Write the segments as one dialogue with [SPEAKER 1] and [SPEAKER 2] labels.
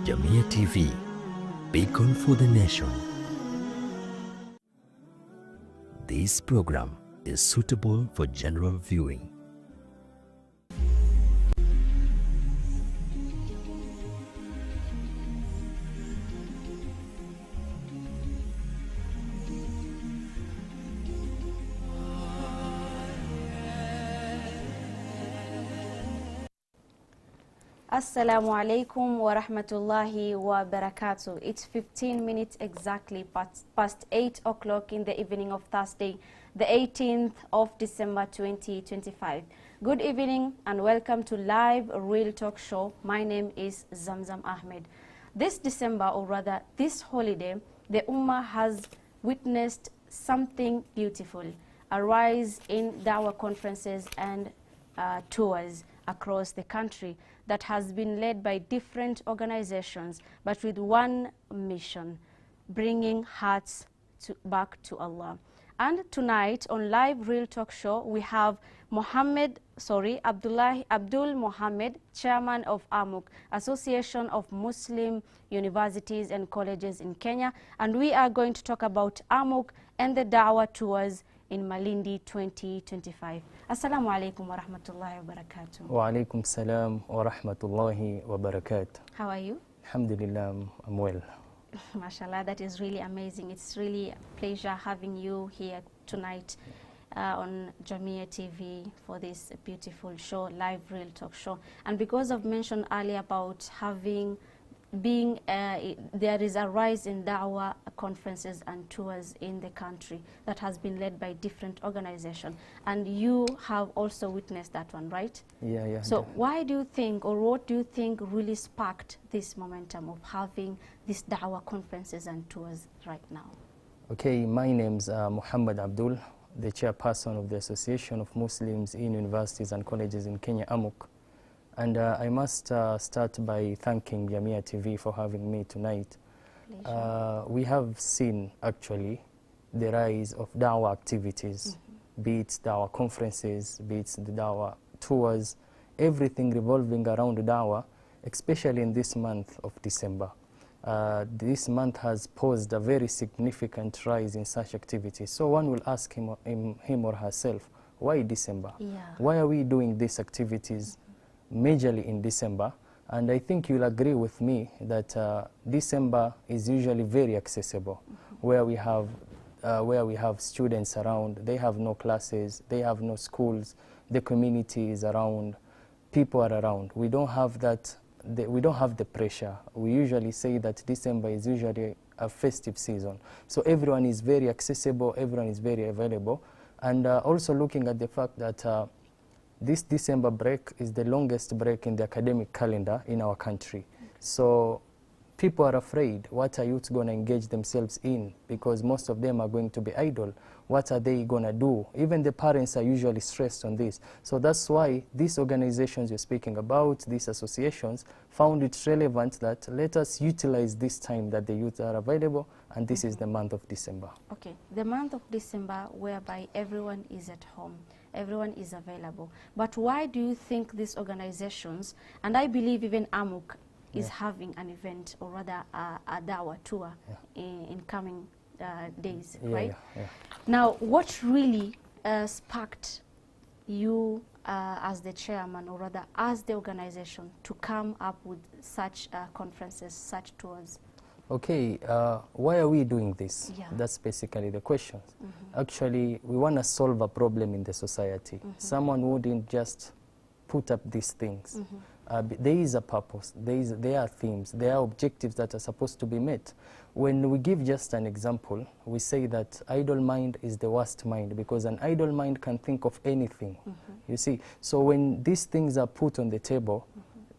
[SPEAKER 1] JamiaTV, beacon for the nation. This program is suitable for general viewing.
[SPEAKER 2] Assalamu alaikum wa rahmatullahi wa barakatuh. It's 15 minutes exactly past 8 o'clock in the evening of Thursday, the 18th of December 2025. Good evening and welcome to Live Real Talk Show. My name is Zamzam Ahmed. This December, or rather this holiday, the Ummah has witnessed something beautiful, a rise in Daawah conferences and tours across the country that has been led by different organizations, but with one mission: bringing hearts back to Allah. And tonight on Live Real Talk Show, we have Abdul Mohammed, Chairman of AMUCK, Association of Muslim Universities and Colleges in Kenya, and we are going to talk about AMUCK and the Daawah tours in Malindi 2025. Assalamu alaikum wa rahmatullahi wa barakatuh.
[SPEAKER 3] Wa alaikum salam wa rahmatullahi wa barakatuh.
[SPEAKER 2] How are you?
[SPEAKER 3] Alhamdulillah, I'm well.
[SPEAKER 2] Mashallah, that is really amazing. It's really a pleasure having you here tonight on JamiaTV for this beautiful show, Live Real Talk Show. And because I've mentioned earlier about there is a rise in Daawah conferences and tours in the country that has been led by different organizations, and you have also witnessed that one, right?
[SPEAKER 3] Yeah.
[SPEAKER 2] So why do you think, or what do you think really sparked this momentum of having these Daawah conferences and tours right now?
[SPEAKER 3] Okay, my name's Muhammad Abdul, the chairperson of the Association of Muslims in Universities and Colleges in Kenya, AMUCK. And I must start by thanking JamiaTV for having me tonight. We have seen actually the rise of Daawah activities, be it Daawah conferences, be it the Daawah tours, everything revolving around Daawah, especially in this month of December. This month has posed a very significant rise in such activities. So one will ask him or herself, why December?
[SPEAKER 2] Yeah.
[SPEAKER 3] Why are we doing these activities majorly in December? And I think you'll agree with me that December is usually very accessible, where we have students around. They have no classes, they have no schools, the community is around, people are around. We don't have that. We don't have the pressure. We usually say that December is usually a festive season, so everyone is very accessible, everyone is very available. And also looking at the fact that this December break is the longest break in the academic calendar in our country. So people are afraid, what are youth going to engage themselves in? Because most of them are going to be idle. What are they going to do? Even the parents are usually stressed on this. So that's why these organizations you're speaking about, these associations, found it relevant that let us utilize this time that the youth are available, and this is the month of December. Okay,
[SPEAKER 2] the month of December whereby everyone is at home, everyone is available. But why do you think these organizations, and I believe even AMUCK is having an event, or rather a Daawah tour in coming days, right?
[SPEAKER 3] Yeah.
[SPEAKER 2] Now, what really sparked you as the chairman, or rather as the organization, to come up with such conferences, such tours?
[SPEAKER 3] Okay, why are we doing this?
[SPEAKER 2] Yeah.
[SPEAKER 3] That's basically the question. Actually, we want to solve a problem in the society. Someone wouldn't just put up these things. There is a purpose, there are themes, there are objectives that are supposed to be met. When we give just an example, we say that idle mind is the worst mind, because an idle mind can think of anything, you see. So when these things are put on the table,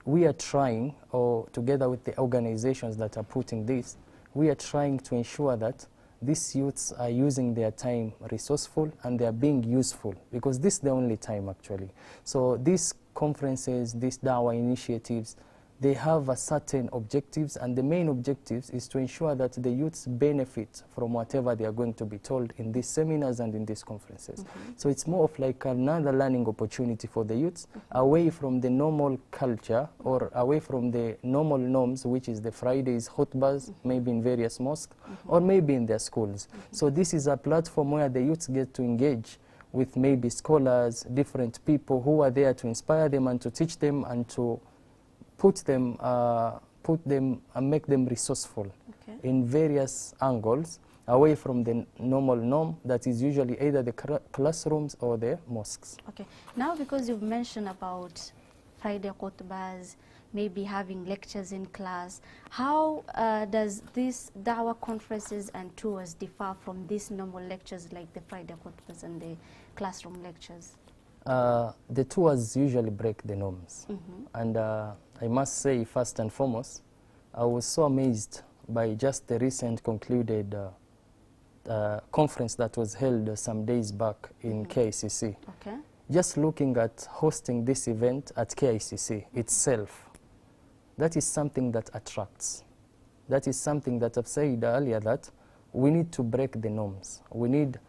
[SPEAKER 3] we are trying, or together with the organizations that are putting this, we are trying to ensure that these youths are using their time resourceful and they are being useful, because this is the only time actually. So these conferences, these Daawah initiatives, they have a certain objectives, and the main objectives is to ensure that the youths benefit from whatever they are going to be told in these seminars and in these conferences. So it's more of like another learning opportunity for the youths, away from the normal culture or away from the normal norms, which is the Fridays khutbas, maybe in various mosques or maybe in their schools. So this is a platform where the youths get to engage with maybe scholars, different people who are there to inspire them and to teach them and to put them and make them resourceful in various angles, away from the normal norm that is usually either the classrooms or the mosques.
[SPEAKER 2] Okay. Now, because you've mentioned about Friday khutbas, maybe having lectures in class, how does these Daawah conferences and tours differ from these normal lectures like the Friday khutbas and the classroom lectures?
[SPEAKER 3] The tours usually break the norms. And I must say, first and foremost, I was so amazed by just the recent concluded conference that was held some days back in KICC.
[SPEAKER 2] Okay.
[SPEAKER 3] Just looking at hosting this event at KICC itself, that is something that attracts. That is something that I've said earlier, that we need to break the norms. We need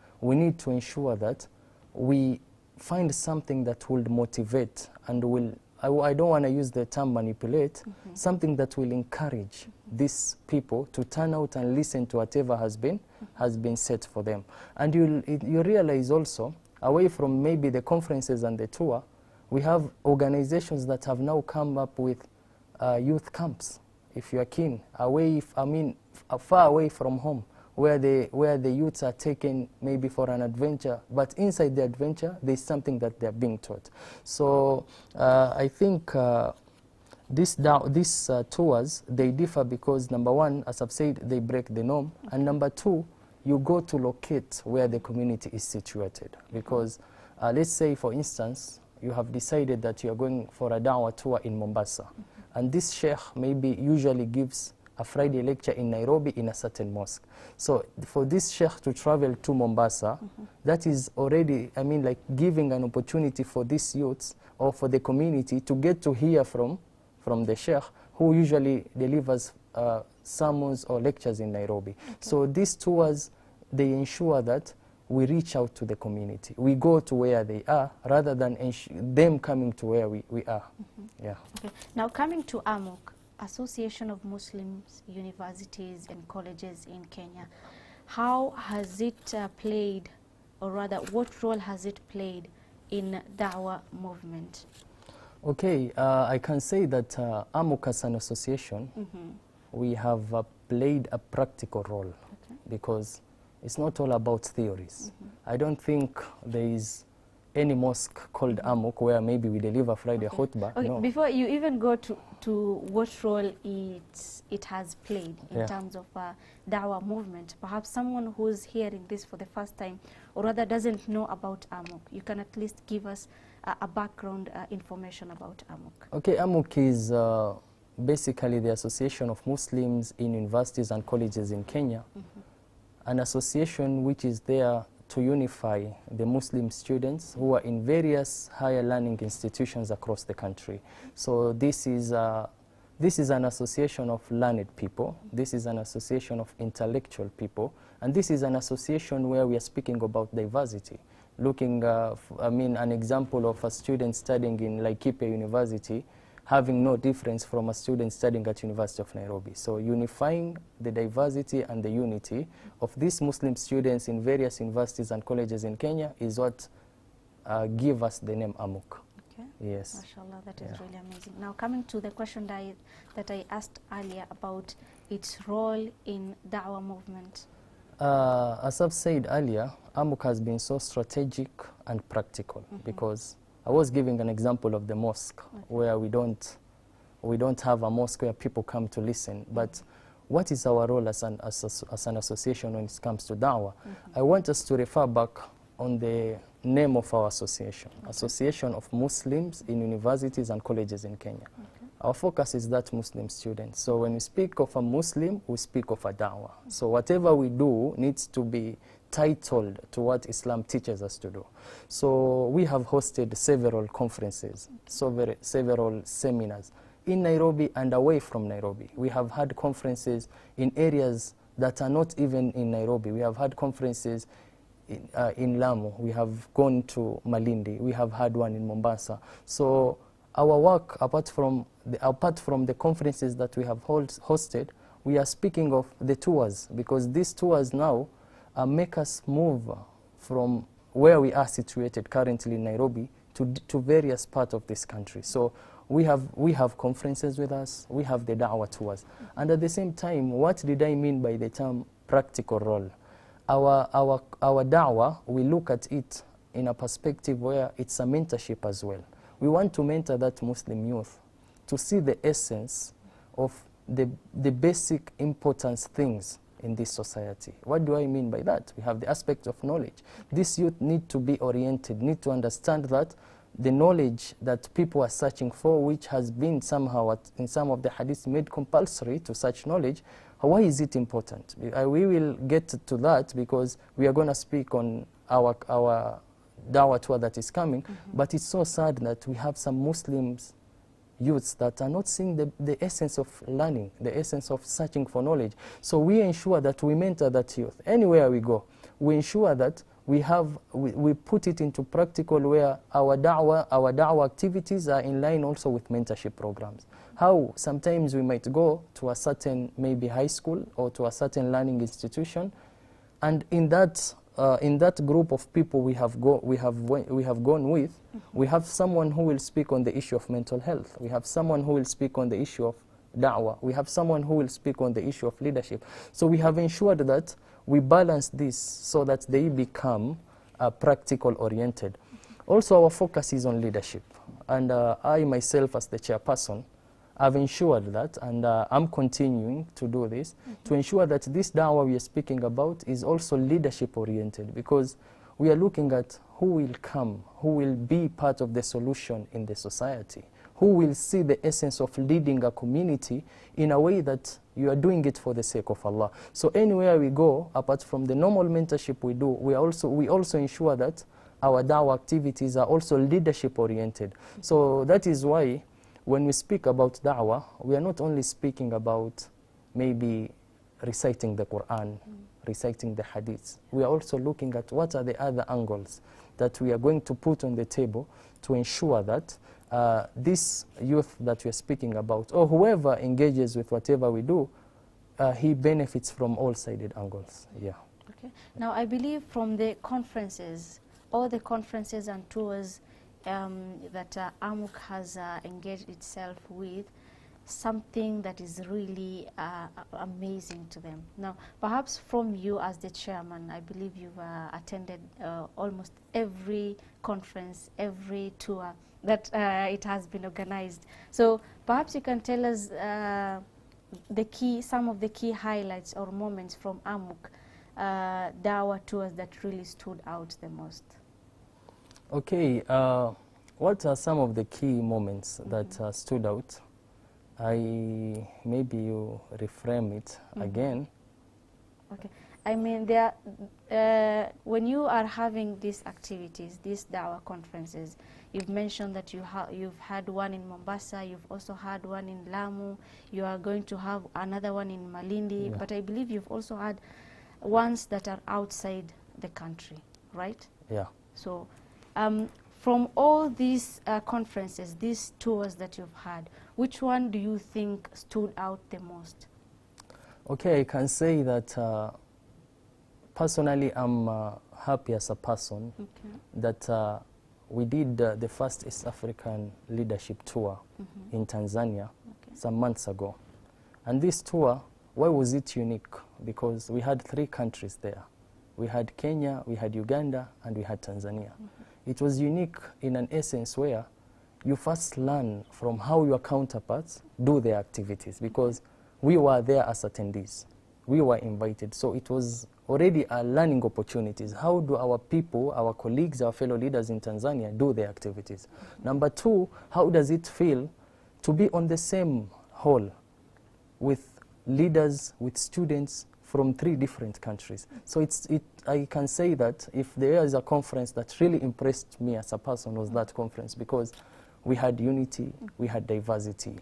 [SPEAKER 3] to ensure that we find something that will motivate and will, I don't want to use the term manipulate, something that will encourage these people to turn out and listen to whatever has been set for them. And you realize also, away from maybe the conferences and the tour, we have organizations that have now come up with youth camps, if you are keen, far away from home, where the youths are taken maybe for an adventure, but inside the adventure there's something that they're being taught. So I think these tours, they differ because, number one, as I've said, they break the norm, and number two, you go to locate where the community is situated. Because let's say, for instance, you have decided that you are going for a Daawah tour in Mombasa, and this sheikh maybe usually gives a Friday lecture in Nairobi in a certain mosque. So for this sheikh to travel to Mombasa, that is already, like giving an opportunity for these youths or for the community to get to hear from the sheikh, who usually delivers sermons or lectures in Nairobi. So these tours, they ensure that we reach out to the community. We go to where they are rather than them coming to where we are. Yeah. Okay.
[SPEAKER 2] Now, coming to AMUCK, Association of Muslims Universities and Colleges in Kenya, how has it played, or rather, what role has it played in Daawah movement?
[SPEAKER 3] Okay, I can say that AMUCK as an association, we have played a practical role, because it's not all about theories. I don't think there is any mosque called AMUCK where maybe we deliver Friday khutbah.
[SPEAKER 2] Okay,
[SPEAKER 3] no.
[SPEAKER 2] Before you even go to what role it has played in terms of Daawah movement, perhaps someone who's hearing this for the first time, or rather doesn't know about AMUCK, you can at least give us a background information about AMUCK.
[SPEAKER 3] Okay, AMUCK is basically the Association of Muslims in Universities and Colleges in Kenya, an association which is there to unify the Muslim students who are in various higher learning institutions across the country. So this is an association of learned people, this is an association of intellectual people, and this is an association where we are speaking about diversity. Looking, an example of a student studying in Laikipia University having no difference from a student studying at University of Nairobi. So unifying the diversity and the unity of these Muslim students in various universities and colleges in Kenya is what give us the name AMUCK.
[SPEAKER 2] Okay.
[SPEAKER 3] Yes.
[SPEAKER 2] Mashallah, that is really amazing. Now, coming to the question that I asked earlier about its role in Daawah movement.
[SPEAKER 3] As I've said earlier, AMUCK has been so strategic and practical, because I was giving an example of the mosque, where we don't have a mosque where people come to listen. But what is our role as an association when it comes to Daawah? I want us to refer back on the name of our association, Association of Muslims in Universities and Colleges in Kenya. Our focus is that Muslim students. So when we speak of a Muslim, we speak of a Daawah. So whatever we do needs to be titled to what Islam teaches us to do. So we have hosted several conferences, several seminars, in Nairobi and away from Nairobi. We have had conferences in areas that are not even in Nairobi. We have had conferences in Lamu. We have gone to Malindi. We have had one in Mombasa. So our work, apart from the conferences that we have hosted, we are speaking of the tours, because these tours now make us move from where we are situated currently in Nairobi to various parts of this country. So we have conferences with us, we have the Daawah tours. And at the same time, what did I mean by the term practical role? Our Daawah, we look at it in a perspective where it's a mentorship as well. We want to mentor that Muslim youth to see the essence of the basic importance things in this society. What do I mean by that? We have the aspect of knowledge. This youth need to be oriented, need to understand that the knowledge that people are searching for, which has been somehow in some of the hadiths made compulsory to search knowledge, why is it important? We will get to that because we are going to speak on our Daawah tour that is coming, but it's so sad that we have some Muslims youths that are not seeing the essence of learning, the essence of searching for knowledge. So we ensure that we mentor that youth. Anywhere we go, we ensure that we put it into practical, where our da'wah activities are in line also with mentorship programs. How sometimes we might go to a certain maybe high school or to a certain learning institution, and in that group of people we have gone with, we have someone who will speak on the issue of mental health. We have someone who will speak on the issue of da'wah. We have someone who will speak on the issue of leadership. So we have ensured that we balance this so that they become practical oriented. Also, our focus is on leadership, and I myself as the chairperson, I've ensured that, and I'm continuing to do this, to ensure that this da'wah we are speaking about is also leadership oriented, because we are looking at who will come, who will be part of the solution in the society, who will see the essence of leading a community in a way that you are doing it for the sake of Allah. So anywhere we go, apart from the normal mentorship we do, we also ensure that our da'wah activities are also leadership oriented. So that is why when we speak about da'wah, we are not only speaking about maybe reciting the Quran, reciting the hadiths. We are also looking at what are the other angles that we are going to put on the table to ensure that this youth that we are speaking about, or whoever engages with whatever we do, he benefits from all-sided angles. Yeah.
[SPEAKER 2] Okay. Now, I believe from the conferences, all the conferences and tours that AMUCK has engaged itself with, something that is really amazing to them. Now, perhaps from you as the chairman, I believe you've attended almost every conference, every tour that it has been organized. So perhaps you can tell us some of the key highlights or moments from AMUCK Daawah tours that really stood out the most.
[SPEAKER 3] Okay, what are some of the key moments that stood out? Maybe you reframe it again.
[SPEAKER 2] Okay, I mean, when you are having these activities, these Daawah conferences, you've mentioned that you've had one in Mombasa, you've also had one in Lamu, you are going to have another one in Malindi, but I believe you've also had ones that are outside the country, right?
[SPEAKER 3] Yeah.
[SPEAKER 2] So from all these conferences, these tours that you've had, which one do you think stood out the most?
[SPEAKER 3] Okay, I can say that personally I'm happy as a person that we did the first East African leadership tour in Tanzania some months ago. And this tour, why was it unique? Because we had 3 countries there. We had Kenya, we had Uganda, and we had Tanzania. It was unique in an essence where you first learn from how your counterparts do their activities, because we were there as attendees. We were invited. So it was already a learning opportunities. How do our people, our colleagues, our fellow leaders in Tanzania do their activities? Number 2, how does it feel to be on the same hall with leaders, with students from 3 different countries? So I can say that if there is a conference that really impressed me as a person, was that conference, because we had unity, we had diversity.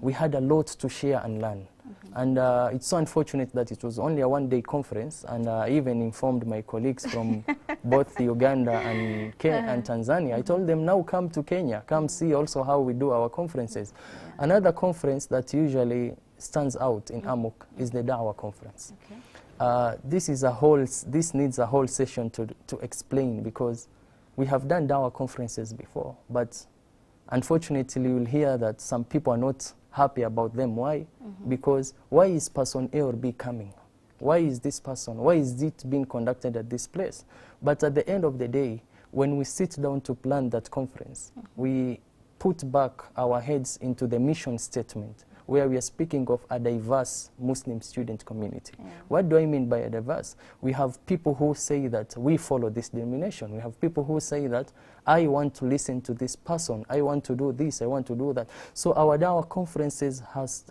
[SPEAKER 3] we had a lot to share and learn. And it's so unfortunate that it was only a one-day conference, and I even informed my colleagues from both Uganda and Tanzania. I told them, now come to Kenya, come see also how we do our conferences. Another conference that usually stands out in AMUCK is the Daawah conference. This needs a whole session to explain, because we have done Daawah conferences before, but unfortunately you'll hear that some people are not happy about them. Why? Because why is person A or B coming? Why is this person? Why is it being conducted at this place? But at the end of the day, when we sit down to plan that conference, we put back our heads into the mission statement, where we are speaking of a diverse Muslim student community. What do I mean by a diverse? We have people who say that we follow this denomination. We have people who say that I want to listen to this person. I want to do this. I want to do that. So our Daawah conferences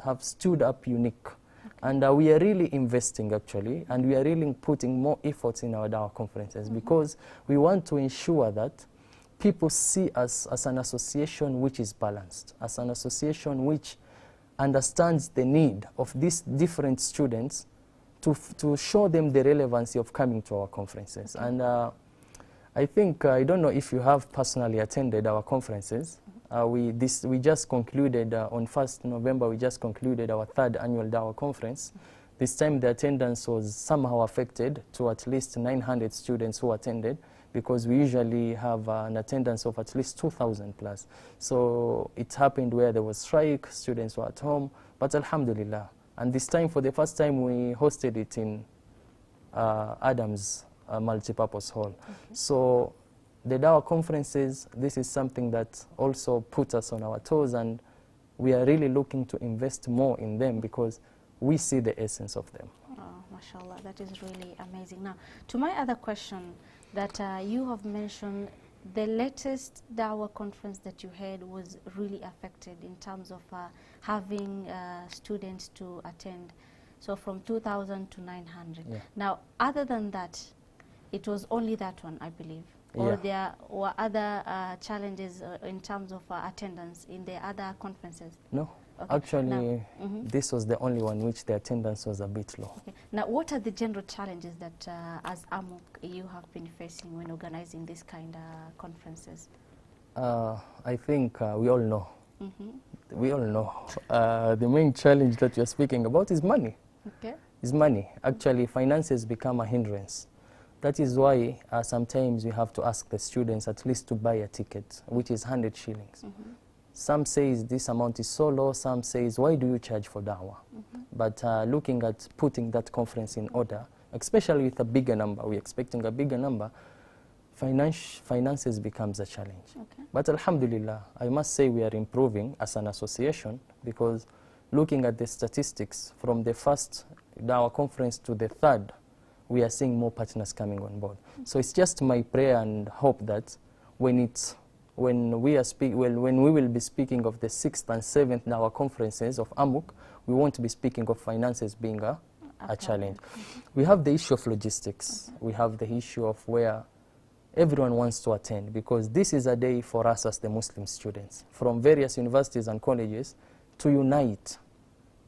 [SPEAKER 3] have stood up unique. And we are really investing, actually, and we are really putting more efforts in our Daawah conferences, because we want to ensure that people see us as an association which is balanced, as an association which understands the need of these different students to show them the relevancy of coming to our conferences. And I think, I don't know if you have personally attended our conferences. We just concluded, on 1st November, we just concluded our 3rd annual Daawah conference. This time the attendance was somehow affected to at least 900 students who attended, because we usually have an attendance of at least 2,000 plus. So it happened where there was strike, students were at home, but alhamdulillah. And this time, for the first time, we hosted it in Adams Multipurpose Hall. So the Daawah conferences, this is something that also puts us on our toes, and we are really looking to invest more in them, because we see the essence of them.
[SPEAKER 2] Oh, mashallah, that is really amazing. Now, to my other question, that you have mentioned the latest Daawah conference that you had was really affected in terms of having students to attend. So from 2,000 to 900. Now, other than that, it was only that one, I believe. Or there were other challenges in terms of attendance in the other conferences?
[SPEAKER 3] No. Okay. Actually, now, this was the only one which the attendance was a bit low.
[SPEAKER 2] Okay. Now, what are the general challenges that, as AMUCK, you have been facing when organizing this kind of conferences?
[SPEAKER 3] I think we all know. We all know. The main challenge that you're speaking about is money.
[SPEAKER 2] Okay.
[SPEAKER 3] Is money. Actually, finances become a hindrance. That is why sometimes we have to ask the students at least to buy a ticket, which is 100 shillings. Some says this amount is so low, some says, why do you charge for Daawah? But looking at putting that conference in order, especially with a bigger number, we're expecting a bigger number, finances becomes a challenge. But alhamdulillah, I must say we are improving as an association, because looking at the statistics from the first Daawah conference to the 3rd, we are seeing more partners coming on board. So it's just my prayer and hope that when we will be speaking of the 6th and 7th Daawah conferences of AMUCK, we won't be speaking of finances being a challenge. We have the issue of logistics. We have the issue of where everyone wants to attend, because this is a day for us as the Muslim students from various universities and colleges to unite.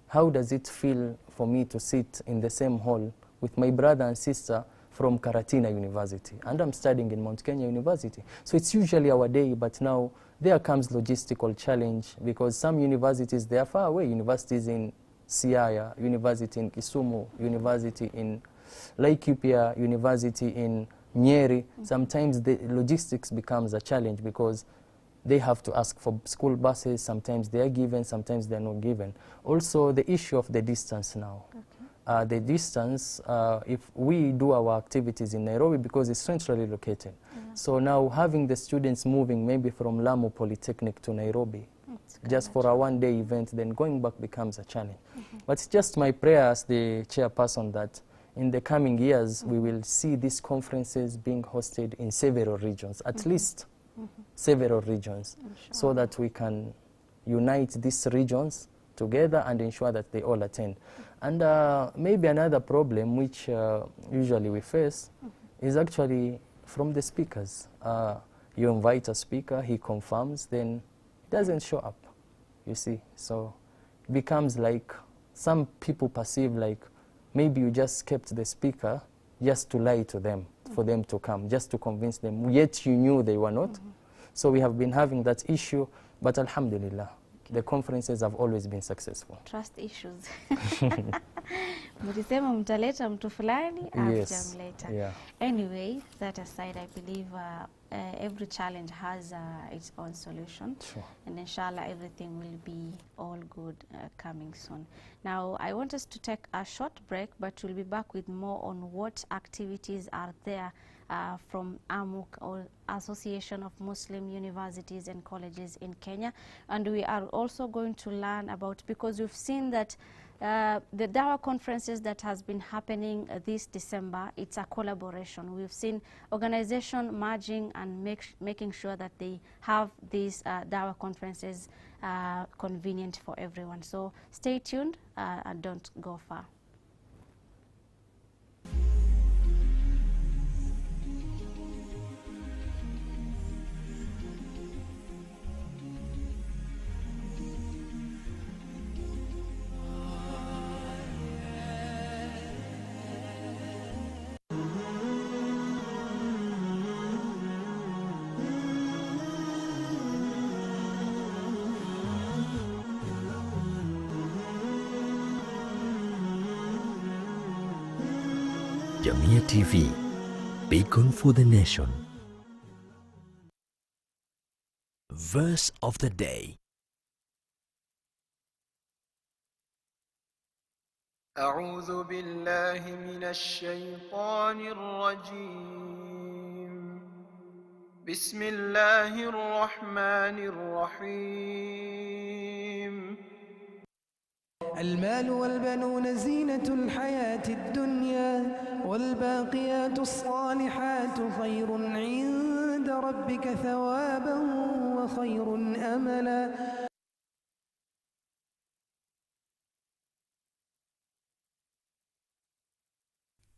[SPEAKER 3] How does it feel for me to sit in the same hall with my brother and sister from Karatina University, and I'm studying in Mount Kenya University? So it's usually our day, but now there comes logistical challenge, because some universities, they are far away. Universities in Siaya, university in Kisumu, university in Laikipia, university in Nyeri. Sometimes the logistics becomes a challenge, because they have to ask for school buses. Sometimes they are given, sometimes they are not given. Also the issue of the distance now. The distance, if we do our activities in Nairobi, because it's centrally located. So now having the students moving maybe from Lamu Polytechnic to Nairobi, just for a one-day event, then going back becomes a challenge. But it's just my prayer as the chairperson that in the coming years, we will see these conferences being hosted in several regions, at least several regions, so that we can unite these regions together and ensure that they all attend. And maybe another problem which usually we face is actually from the speakers. You invite a speaker, he confirms, then doesn't show up, you see. So becomes like some people perceive like maybe you just kept the speaker just to lie to them, for them to come, just to convince them, yet you knew they were not. So we have been having that issue, but alhamdulillah, the conferences have always been successful.
[SPEAKER 2] Trust issues. Mlisema mtaleta mtu fulani, hamjamleta.
[SPEAKER 3] Yeah.
[SPEAKER 2] Anyway, that aside, I believe every challenge has its own solution.
[SPEAKER 3] Sure.
[SPEAKER 2] And inshallah, everything will be all good coming soon. Now, I want us to take a short break, but we'll be back with more on what activities are there from AMUCK, or Association of Muslim Universities and Colleges in Kenya. And we are also going to learn about, because we've seen that the Daawah conferences that has been happening this December, it's a collaboration. We've seen organization merging and making sure that they have these Daawah conferences convenient for everyone. So stay tuned and don't go far.
[SPEAKER 1] JamiaTV, beacon for the nation. Verse of the day.
[SPEAKER 4] أعوذ بالله من الشيطان الرجيم. بسم الله الرحمن الرحيم.
[SPEAKER 5] المال والبنون زينة الحياة الدنيا والباقيات الصالحات خير عند ربك ثوابا وخير أملا.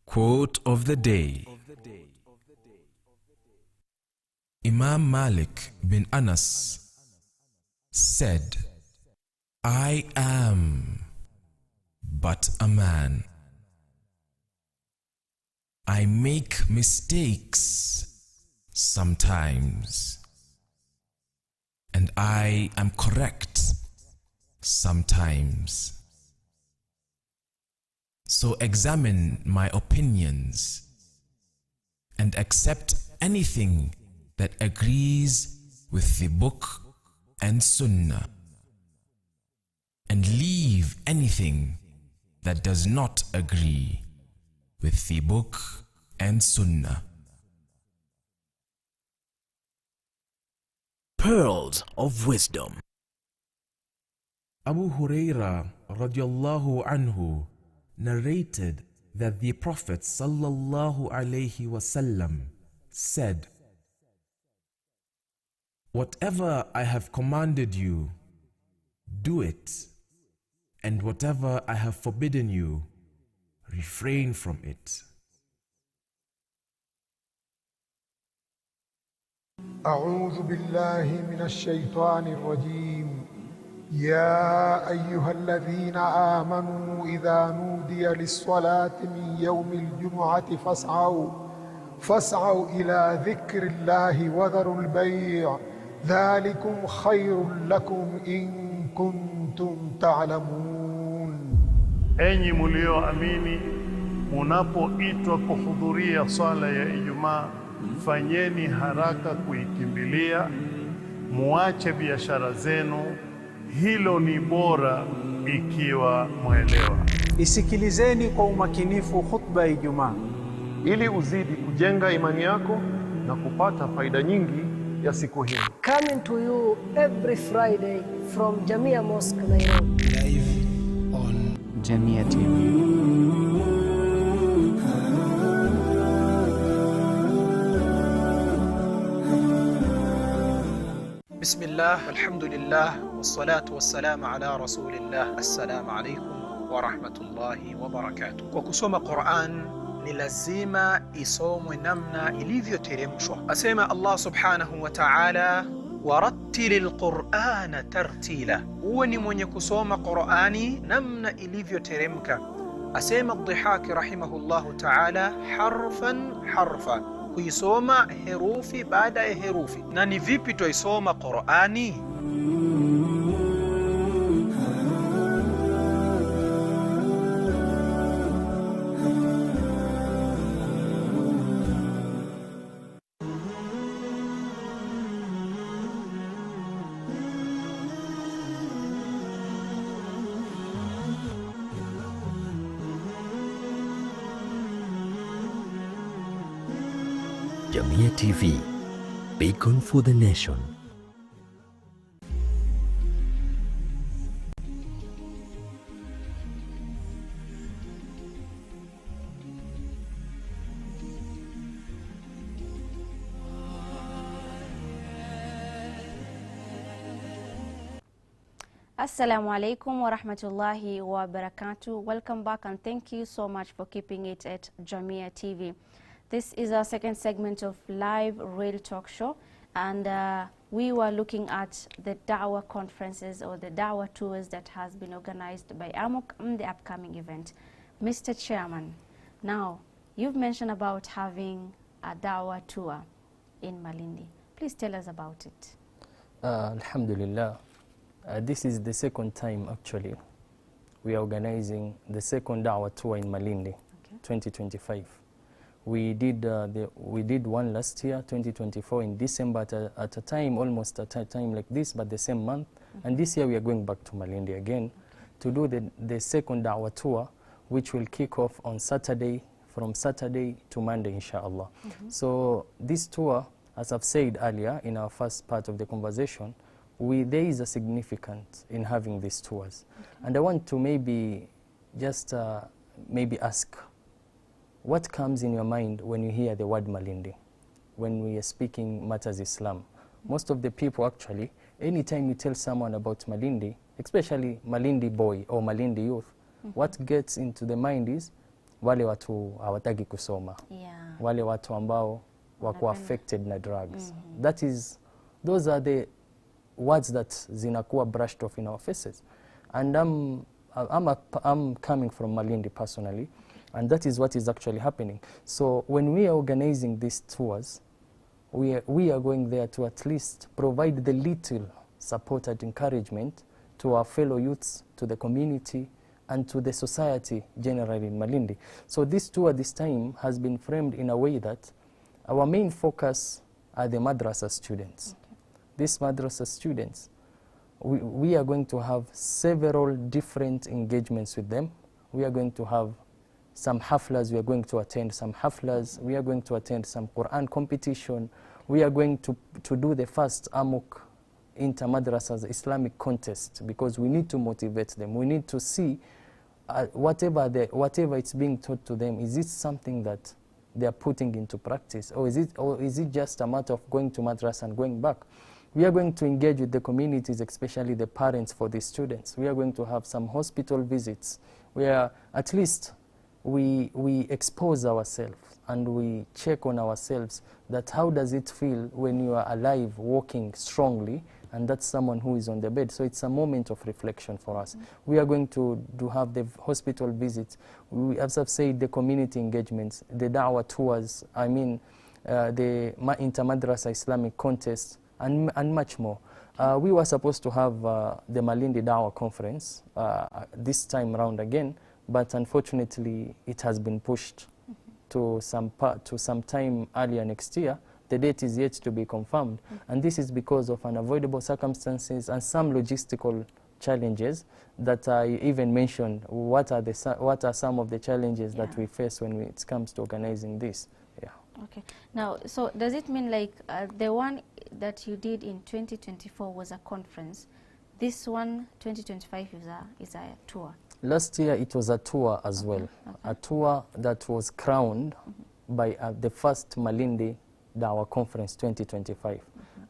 [SPEAKER 6] Quote of the day. Imam Malik bin Anas said, I am but a man. I make mistakes sometimes, and I am correct sometimes. So examine my opinions and accept anything that agrees with the book and sunnah, and leave anything that does not agree with the book and sunnah.
[SPEAKER 1] Pearls of wisdom.
[SPEAKER 7] Abu Huraira radiallahu anhu narrated that the Prophet sallallahu alaihi wasallam said, whatever I have commanded you, do it, and whatever I have forbidden you, refrain from it.
[SPEAKER 8] أعوذ بالله من الشيطان الرجيم. يا أيها الذين آمنوا إذا نودي للصلاة من يوم الجمعة فاسعوا إلى ذكر الله وذروا البيع ذلكم خير لكم إن كنتم تعلمون.
[SPEAKER 9] Enyi mlioamini, munapoitwa kuhudhuria swala ya Ijumaa, fanyeni haraka kuikimbilia, muache biashara zenu, hilo ni bora ikiwa mwelewa.
[SPEAKER 10] Isikilizeni kwa umakinifu khutba ya Ijumaa
[SPEAKER 9] ili uzidi kujenga imani yako na kupata faida nyingi ya siku hii.
[SPEAKER 11] Coming to you every Friday from Jamia Mosque, Nairobi.
[SPEAKER 5] Live on JamiaTV.
[SPEAKER 4] بسم الله والحمد لله والصلاة والسلام على رسول الله. السلام عليكم ورحمة الله وبركاته. Kwa kusoma Qur'an ni lazima isomwe namna ilivyoteremshwa. Asema Allah subhanahu wa ta'ala, warattilil Qur'ana tartila, uwe ni mwenye kusoma Qur'ani namna ilivyoteremka. Asema Dhihaki rahimahullahu ta'ala, harfan harfa, kuisoma herufi baada ya herufi. Na ni vipi tuisoma Qur'ani?
[SPEAKER 1] Jamia TV, beacon for the nation.
[SPEAKER 2] Assalamu alaikum wa rahmatullahi wa barakatuh. Welcome back and thank you so much for keeping it at Jamia TV. This is our second segment of live real talk show, and we were looking at the Daawah conferences or the Daawah tours that has been organized by AMUCK in the upcoming event. Mr. Chairman, now you've mentioned about having a Daawah tour in Malindi. Please tell us about it.
[SPEAKER 3] Alhamdulillah. This is the second time actually we are organizing the second Daawah tour in Malindi, 2025. We did one last year, 2024, in December at a time, almost at a time like this, but the same month. And this year we are going back to Malindi again to do the second Daawah tour, which will kick off on Saturday, from Saturday to Monday, inshallah. So this tour, as I've said earlier in our first part of the conversation, there is a significance in having these tours. And I want to maybe just maybe ask, what comes in your mind when you hear the word Malindi, when we are speaking matters Islam? Most of the people actually, anytime you tell someone about Malindi, especially Malindi boy or Malindi youth, what gets into the mind is wale watu hawataki kusoma, wale watu ambao wako affected na drugs. Those are the words that zinakuwa brushed off in our faces. And I'm coming from Malindi personally, and that is what is actually happening. So when we are organizing these tours, we are going there to at least provide the little support and encouragement to our fellow youths, to the community, and to the society generally in Malindi. So this tour this time has been framed in a way that our main focus are the madrasa students. These madrasa students, we are going to have several different engagements with them. We are going to have some haflas, we are going to attend some haflas, we are going to attend some Quran competition, we are going to do the first AMUCK Inter-Madrasas Islamic contest, because we need to motivate them. We need to see whatever it's being taught to them, is it something that they are putting into practice, or is it just a matter of going to madrasa and going back? We are going to engage with the communities, especially the parents for these students. We are going to have some hospital visits where at least we expose ourselves and we check on ourselves that how does it feel when you are alive, walking strongly, and that's someone who is on the bed. So it's a moment of reflection for us. We are going to have the hospital visits. As I've said, the community engagements, the Daawah tours, the Inter-Madrasa Islamic contest, and much more. We were supposed to have the Malindi Daawah conference this time around again, but unfortunately it has been pushed to some time earlier next year. The date is yet to be confirmed, and this is because of unavoidable circumstances and some logistical challenges that I even mentioned. What are some of the challenges that we face when it comes to organizing this?
[SPEAKER 2] Okay. Now, so does it mean like the one that you did in 2024 was a conference? This one, 2025, is a tour?
[SPEAKER 3] Last year it was a tour as well. A tour that was crowned by the first Malindi Daawah Conference 2025.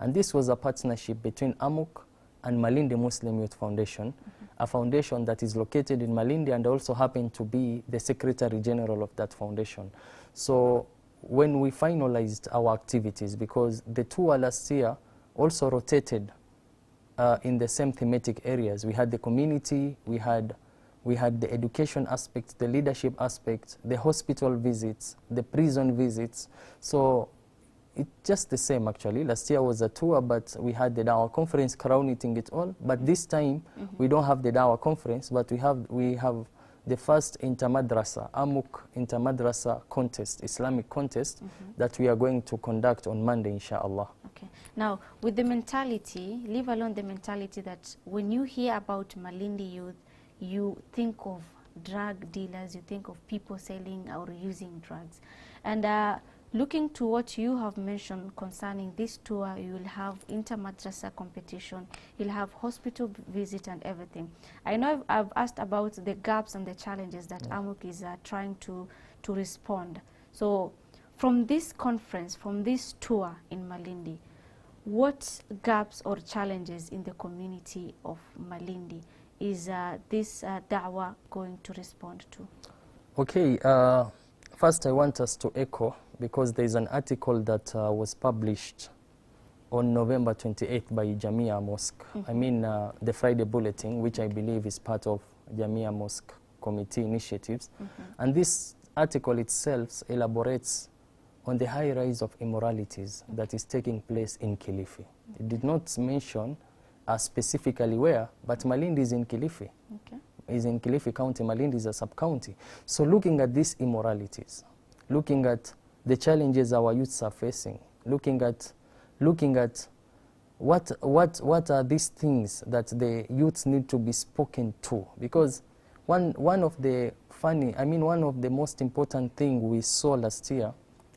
[SPEAKER 3] And this was a partnership between AMUCK and Malindi Muslim Youth Foundation, a foundation that is located in Malindi, and also happened to be the Secretary General of that foundation. So when we finalized our activities, because the tour last year also rotated in the same thematic areas. We had the community, we had the education aspect, the leadership aspect, the hospital visits, the prison visits. So it's just the same actually. Last year was a tour, but we had the Daawah conference crowning it all. But this time we don't have the Daawah conference, but we have the first intermadrasa, AMUCK intermadrasa contest, Islamic contest, that we are going to conduct on Monday, inshallah.
[SPEAKER 2] Okay. Now, with the mentality, leave alone the mentality that when you hear about Malindi youth, you think of drug dealers, you think of people selling or using drugs. And looking to what you have mentioned concerning this tour, you will have intermadrasa competition, you'll have hospital visit and everything. I know I've asked about the gaps and the challenges that AMUCK is trying to respond. So from this conference, from this tour in Malindi, what gaps or challenges in the community of Malindi is this Daawah going to respond to?
[SPEAKER 3] Okay, first I want us to echo, because there is an article that was published on November 28th by Jamia Mosque. I mean the Friday Bulletin, which I believe is part of Jamia Mosque Committee initiatives. And this article itself elaborates on the high rise of immoralities that is taking place in Kilifi. It did not mention specifically where, but Malindi is in Kilifi. Is in Kilifi County. Malindi is a sub-county. So looking at these immoralities, looking at the challenges our youths are facing, looking at what are these things that the youths need to be spoken to, because one of the most important thing we saw last year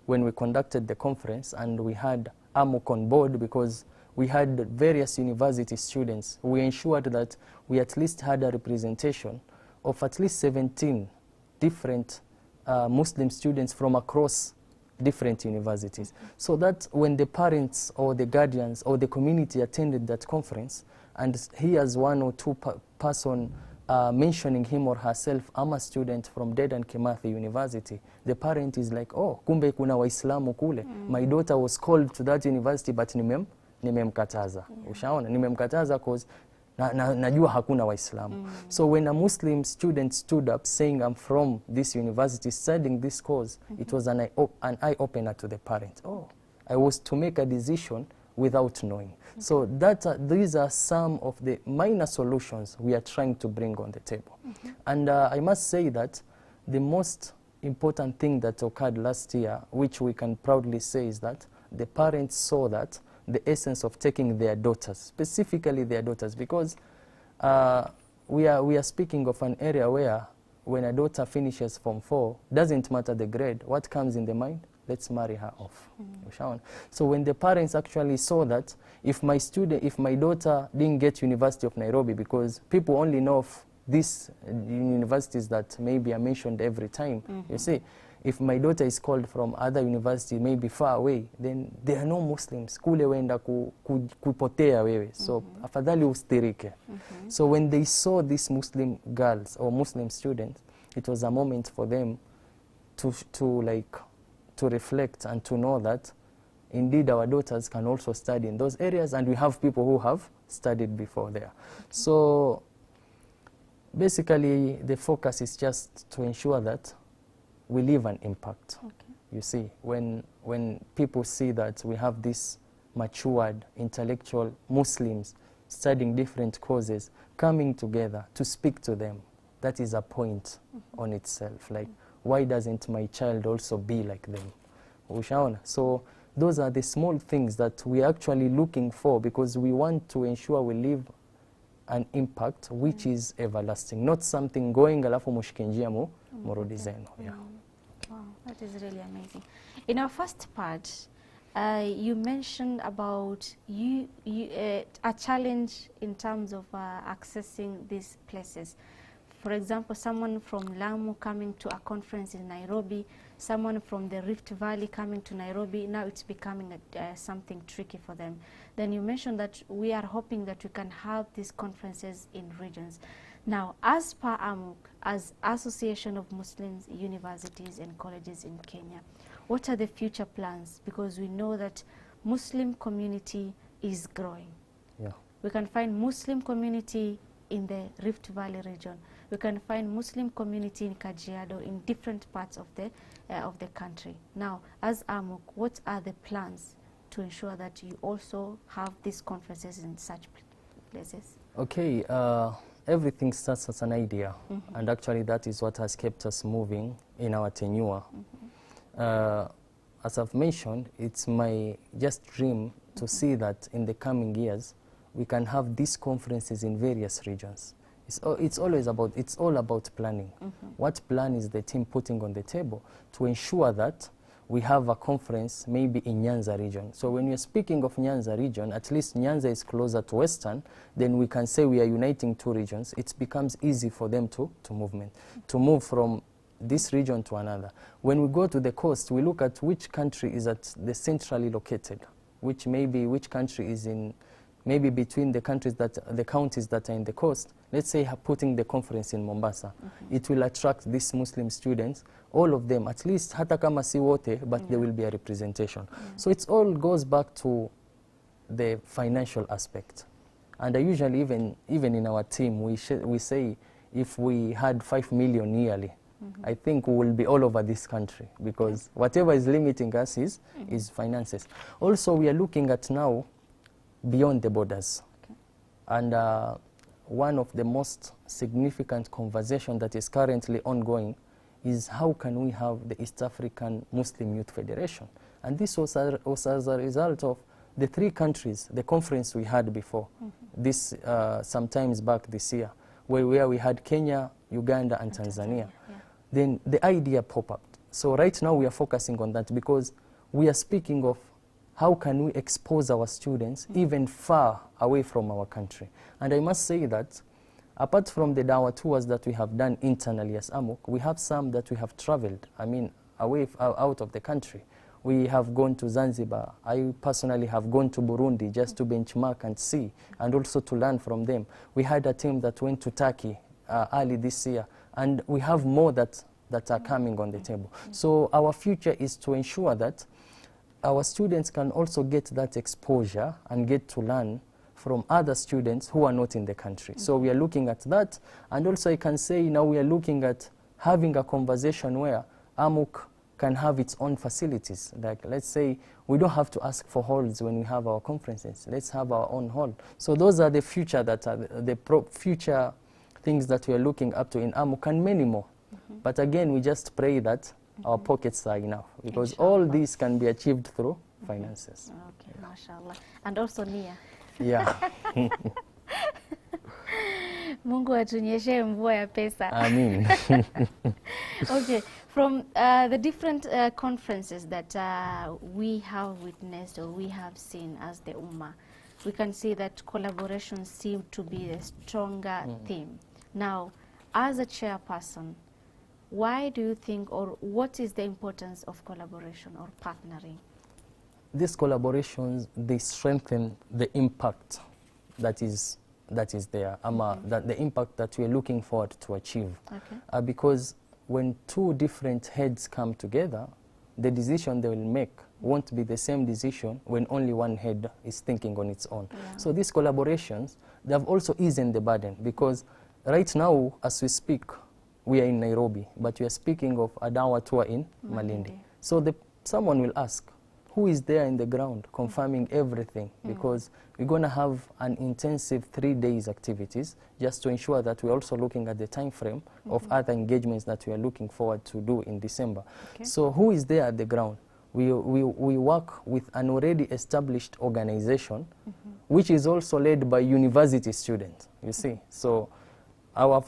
[SPEAKER 3] when we conducted the conference, and we had AMUCK on board because we had various university students. We ensured that we at least had a representation of at least 17 different Muslim students from across different universities. So that when the parents or the guardians or the community attended that conference and hears one or two person mentioning him or herself, I'm a student from Dedan Kimathi University, the parent is like, oh, kumbe kuna Waislamu kule. My daughter was called to that university but nimemkataza. Ushaona, nimemkataza cause najua hakuna Waislamu. So when a Muslim student stood up saying, I'm from this university studying this course, it was an eye-opener to the parent. Oh, I was to make a decision without knowing. So these are some of the minor solutions we are trying to bring on the table. And I must say that the most important thing that occurred last year, which we can proudly say, is that the parents saw that the essence of taking their daughters, specifically their daughters, because we are speaking of an area where when a daughter finishes Form 4, doesn't matter the grade, what comes in the mind? Let's marry her off. So when the parents actually saw that if my daughter didn't get University of Nairobi, because people only know of these universities that maybe are mentioned every time, you see, if my daughter is called from other university, maybe far away, then there are no Muslims. Kule wenda kupotea wewe. So afadhali ustirike. So when they saw these Muslim girls or Muslim students, it was a moment for them to reflect and to know that indeed our daughters can also study in those areas, and we have people who have studied before there. So basically the focus is just to ensure that we leave an impact. You see, when people see that we have these matured, intellectual Muslims studying different causes, coming together to speak to them, that is a point on itself. Like, why doesn't my child also be like them? Ushaona? So those are the small things that we are actually looking for, because we want to ensure we leave an impact which is everlasting, not something going alafu mushikinjia murudi zenu.
[SPEAKER 2] Wow, that is really amazing. In our first part, you mentioned about a challenge in terms of accessing these places. For example, someone from Lamu coming to a conference in Nairobi, someone from the Rift Valley coming to Nairobi, now it's becoming something tricky for them. Then you mentioned that we are hoping that we can have these conferences in regions. Now, as per AMUCK, as Association of Muslims, Universities and Colleges in Kenya, what are the future plans? Because we know that Muslim community is growing.
[SPEAKER 3] Yeah.
[SPEAKER 2] We can find Muslim community in the Rift Valley region. We can find Muslim community in Kajiado, in different parts of the country. Now, as AMUCK, what are the plans to ensure that you also have these conferences in such places? Okay,
[SPEAKER 3] everything starts as an idea, and actually that is what has kept us moving in our tenure. As I've mentioned, it's my just dream to see that in the coming years we can have these conferences in various regions. It's all about planning. What plan is the team putting on the table to ensure that we have a conference maybe in Nyanza region. So when you're speaking of Nyanza region, at least Nyanza is closer to Western, then we can say we are uniting two regions. It becomes easy for them to move from this region to another. When we go to the coast, we look at which country is at the centrally located, which country is in maybe between the counties that are in the coast. Let's say putting the conference in Mombasa, it will attract these Muslim students, all of them, at least hata kama si wote, but there will be a representation. So it all goes back to the financial aspect. And usually even in our team, we say if we had 5 million yearly, I think we will be all over this country, because whatever is limiting us is finances. Also, we are looking at now beyond the borders. And one of the most significant conversation that is currently ongoing is how can we have the East African Muslim Youth Federation. And this was as a result of the 3 countries, the conference we had before, this sometimes back this year, where we had Kenya, Uganda and Tanzania. Then the idea popped up. So right now we are focusing on that, because we are speaking of how can we expose our students even far away from our country. And I must say that apart from the Daawah tours that we have done internally as AMUCK, we have some that we have traveled, away out of the country. We have gone to Zanzibar. I personally have gone to Burundi just to benchmark and see, and also to learn from them. We had a team that went to Turkey early this year, and we have more that are coming on the table. So our future is to ensure that our students can also get that exposure and get to learn from other students who are not in the country. So we are looking at that, and also I can say now we are looking at having a conversation where AMUCK can have its own facilities. Like, let's say we don't have to ask for halls when we have our conferences. Let's have our own hall. So those are the future future things that we are looking up to in AMUCK, and many more. But again, we just pray that our pockets are enough, because all these can be achieved through finances.
[SPEAKER 2] Okay, mashallah. And also nia.
[SPEAKER 3] Yeah.
[SPEAKER 2] Mungu atunyeshe mvua ya pesa.
[SPEAKER 3] Amen.
[SPEAKER 2] Okay, from the different conferences that we have witnessed or we have seen as the Ummah, we can see that collaboration seems to be the stronger theme. Now, as a chairperson, why do you think, or what is the importance of collaboration or partnering?
[SPEAKER 3] These collaborations, they strengthen the impact that is there, that the impact that we are looking forward to achieve. Okay. Because when 2 different heads come together, the decision they will make won't be the same decision when only one head is thinking on its own. Yeah. So these collaborations, they have also eased the burden, because right now, as we speak, we are in Nairobi, but we are speaking of a Daawah tour in Malindi. So someone will ask, who is there in the ground confirming everything? Because we're going to have an intensive 3 days activities just to ensure that we're also looking at the time frame of other engagements that we are looking forward to do in December. Okay. So who is there at the ground? We work with an already established organization, which is also led by university students, you see. So our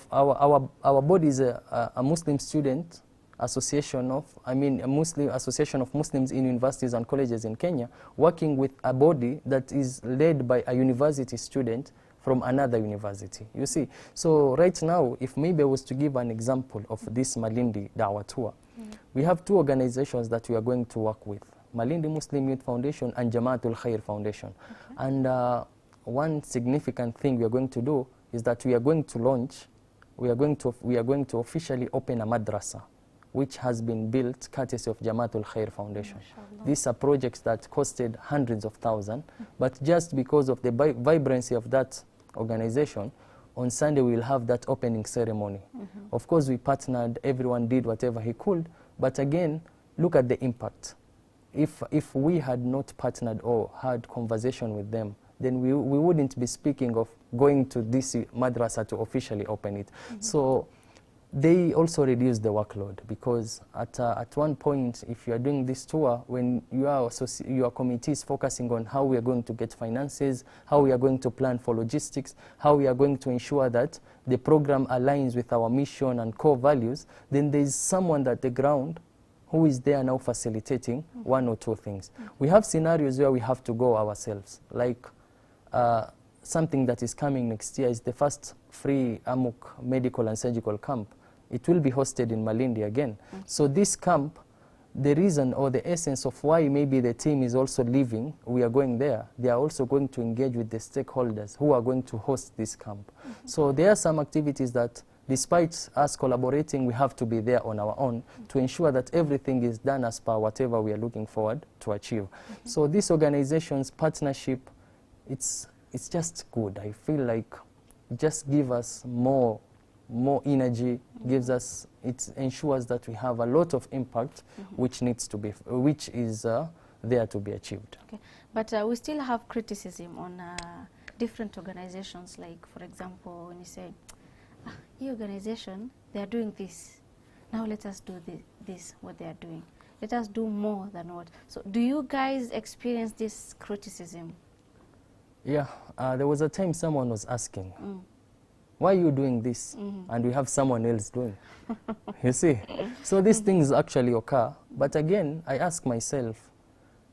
[SPEAKER 3] body is a Muslim student association of, a Muslim association of Muslims in universities and colleges in Kenya, working with a body that is led by a university student from another university, you see. So right now, if maybe I was to give an example of this Malindi Daawah tour, we have 2 organizations that we are going to work with, Malindi Muslim Youth Foundation and Jamaatul Khair Foundation. Okay. And one significant thing we are going to do is that we are going to launch, we are going to officially open a madrasa which has been built courtesy of Jamatul Khair Foundation. These are projects that costed hundreds of thousands, but just because of the vibrancy of that organization, on Sunday we will have that opening ceremony. Of course, we partnered, everyone did whatever he could, but again, look at the impact. If we had not partnered or had conversation with them, then we wouldn't be speaking of going to this madrasa to officially open it. So they also reduce the workload, because at one point, if you are doing this tour, when your committee is focusing on how we are going to get finances, how we are going to plan for logistics, how we are going to ensure that the program aligns with our mission and core values, then there is someone at the ground who is there now facilitating one or two things. We have scenarios where we have to go ourselves, like something that is coming next year is the first free AMUCK medical and surgical camp. It will be hosted in Malindi again. So this camp, the reason or the essence of why maybe the team is also leaving, we are going there, they are also going to engage with the stakeholders who are going to host this camp. So there are some activities that, despite us collaborating, we have to be there on our own to ensure that everything is done as per whatever we are looking forward to achieve. So this organization's partnership, it's just good. I feel like it just gives us more energy, gives us, it ensures that we have a lot of impact, which is there to be achieved.
[SPEAKER 2] Okay. But we still have criticism on different organizations, like, for example, when you say, the organization, they are doing this, now let us do this, what they are doing. Let us do more than what. So do you guys experience this criticism? Yeah,
[SPEAKER 3] there was a time someone was asking, why are you doing this and we have someone else doing? You see? So these things actually occur. But again, I ask myself,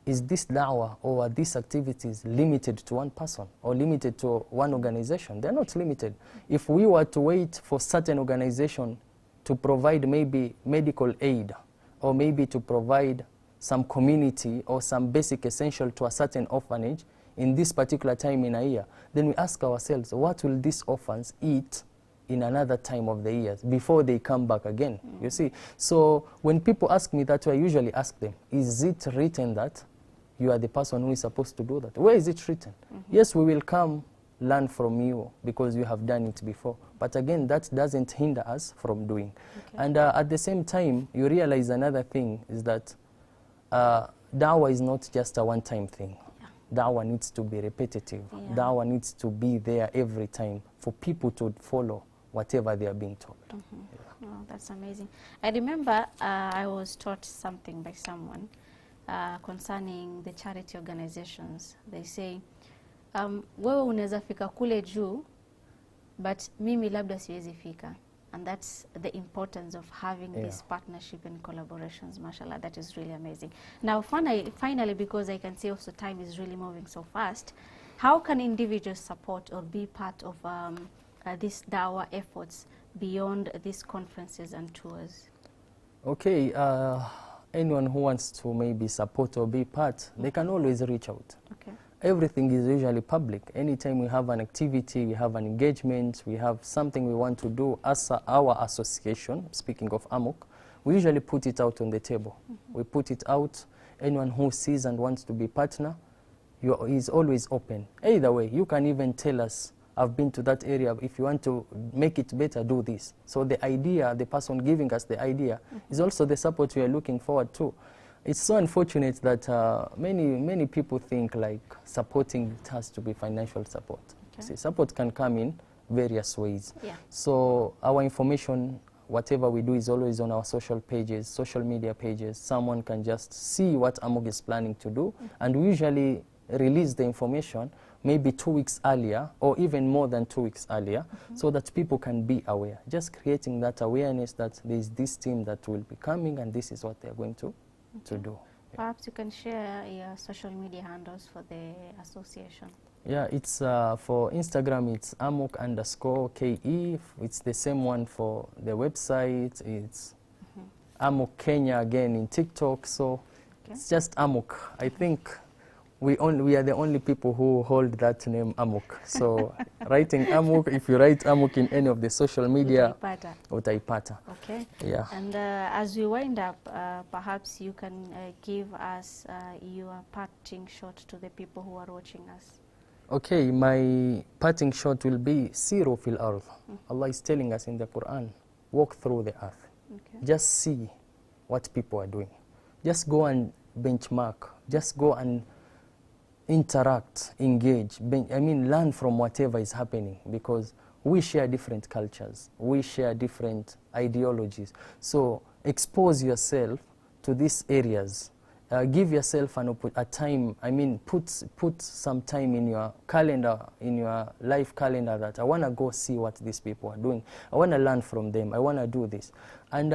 [SPEAKER 3] is this da'wah or these activities limited to one person or limited to one organization? They're not limited. If we were to wait for certain organization to provide maybe medical aid or maybe to provide some community or some basic essential to a certain orphanage in this particular time in a year, then we ask ourselves, what will these orphans eat in another time of the years before they come back again? You see? So when people ask me that, I usually ask them, is it written that you are the person who is supposed to do that? Where is it written? Yes, we will come learn from you because you have done it before. But again, that doesn't hinder us from doing. And at the same time, you realize another thing is that da'wah is not just a one-time thing. Da'wah needs to be repetitive. Da'wah needs to be there every time for people to follow whatever they are being told.
[SPEAKER 2] Oh, that's amazing. I remember I was taught something by someone concerning the charity organizations. They say, wewe unaweza fika kule juu, but mimi labda siwezi fika. And that's the importance of having this partnership and collaborations, mashallah. That is really amazing. Now, finally, because I can see also time is really moving so fast, how can individuals support or be part of these da'wah efforts beyond these conferences and tours?
[SPEAKER 3] Okay, anyone who wants to maybe support or be part, they can always reach out.
[SPEAKER 2] Okay.
[SPEAKER 3] Everything is usually public. Anytime we have an activity, we have an engagement, we have something we want to do as our association, speaking of AMUCK, we usually put it out on the table. We put it out. Anyone who sees and wants to be partner, is always open. Either way, you can even tell us, I've been to that area, if you want to make it better, do this. So the idea, the person giving us the idea, is also the support we are looking forward to. It's so unfortunate that many people think like supporting it has to be financial support. See, support can come in various ways. So our information, whatever we do, is always on our social pages, social media pages. Someone can just see what AMUCK is planning to do, and we usually release the information maybe 2 weeks earlier or even more than 2 weeks earlier, so that people can be aware. Just creating that awareness that there is this team that will be coming and this is what they're going to do.
[SPEAKER 2] Perhaps you can share your social media handles for the association.
[SPEAKER 3] Yeah, it's for Instagram, it's AMUCK_KE. It's the same one for the website. It's AMUCK Kenya again in TikTok. So it's just AMUCK. I think we are the only people who hold that name AMUCK. So writing AMUCK, if you write AMUCK in any of the social media, utaipata.
[SPEAKER 2] Okay.
[SPEAKER 3] Yeah.
[SPEAKER 2] And as we wind up, perhaps you can give us your parting shot to the people who are watching us.
[SPEAKER 3] Okay, my parting shot will be Siru fil ardh. Allah is telling us in the Quran, walk through the earth. Okay. Just see what people are doing. Just go and benchmark. Just go and interact, engage, learn from whatever is happening, because we share different cultures, we share different ideologies. So expose yourself to these areas. Give yourself a time, put some time in your calendar, in your life calendar, that I want to go see what these people are doing. I want to learn from them. I want to do this. And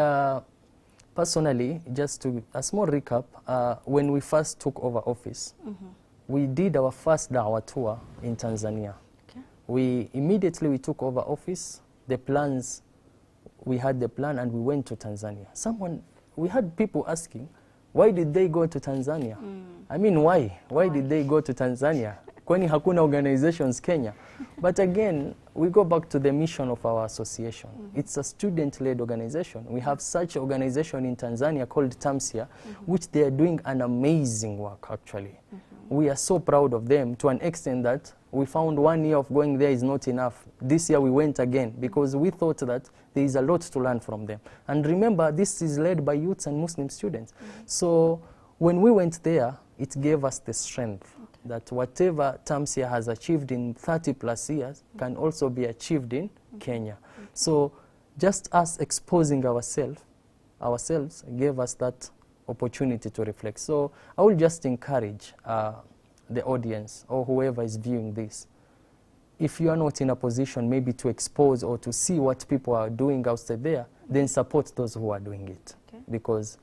[SPEAKER 3] personally, just to a small recap, when we first took over office, we did our first Daawah tour in Tanzania. Okay. We immediately took over office, we had the plan and we went to Tanzania. We had people asking, why did they go to Tanzania? Why? Why did they go to Tanzania? Kwani hakuna organizations Kenya? But again, we go back to the mission of our association. It's a student-led organization. We have such organization in Tanzania called TAMSIA, which they are doing an amazing work actually. We are so proud of them, to an extent that we found 1 year of going there is not enough. This year we went again because we thought that there is a lot to learn from them. And remember, this is led by youths and Muslim students. So when we went there, it gave us the strength that whatever TAMSIA has achieved in 30 plus years can also be achieved in Kenya. So just us exposing ourselves gave us that opportunity to reflect. So I will just encourage the audience or whoever is viewing this, if you are not in a position maybe to expose or to see what people are doing outside there, then support those who are doing it. Okay. Because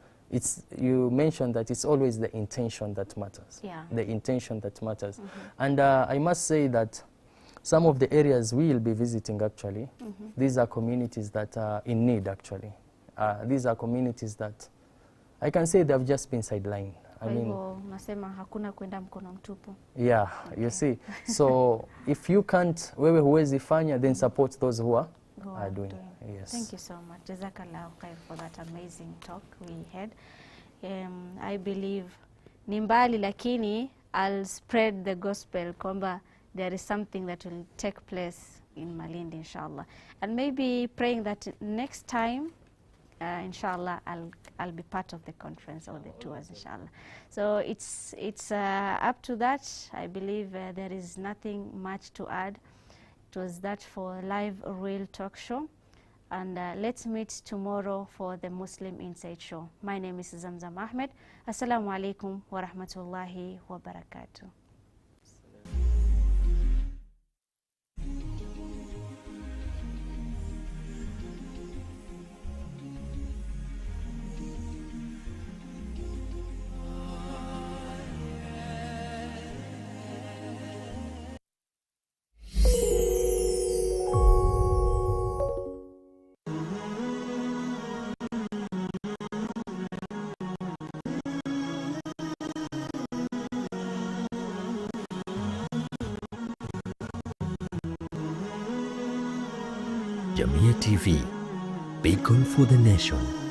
[SPEAKER 3] you mentioned that it's always the intention that matters. Yeah. The intention that matters. And I must say that some of the areas we will be visiting actually, these are communities that are in need actually. These are communities that I can say they've just been sidelined. Yeah, okay. You see. So if you can't, wewe huwezi fanya, then support those who are doing. Yes.
[SPEAKER 2] Thank you so much. Jazakallah khair for that amazing talk we had. I believe nimbali lakini I'll spread the gospel kwamba there is something that will take place in Malindi, inshallah. And maybe praying that next time, inshallah, I'll be part of the conference or the tours, inshallah. So it's up to that. I believe there is nothing much to add. It was that for live real talk show. And let's meet tomorrow for the Muslim Insight Show. My name is Zamzam Ahmed. Assalamu alaikum wa rahmatullahi wa barakatuh.
[SPEAKER 1] JamiaTV, beacon for the nation.